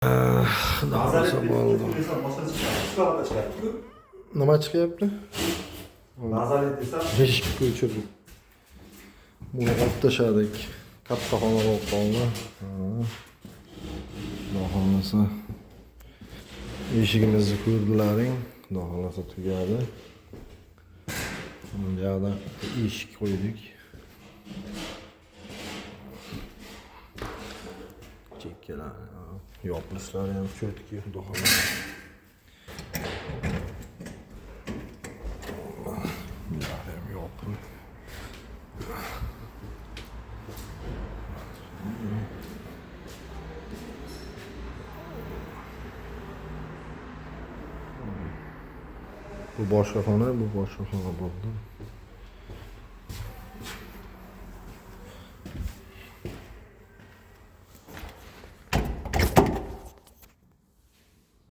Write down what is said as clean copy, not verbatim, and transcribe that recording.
Xudo xohlasa bo'ldi. Nima chiqyapti? Nazaret desam, Eshikka o'chirdik. Buni olib tashladik. Katta xona bo'lib qoldi. Xudo xohlasa eshigimizni ko'rdilaring. Xudo xohlasa tugadi. Bu yerda eshik qo'ydik. Chekkalar, yopilishlari ham cho'tki, xudo xohlasa. Bular ham yopiq. Bu boshqa xona, bu boshqa xona bo'ldi.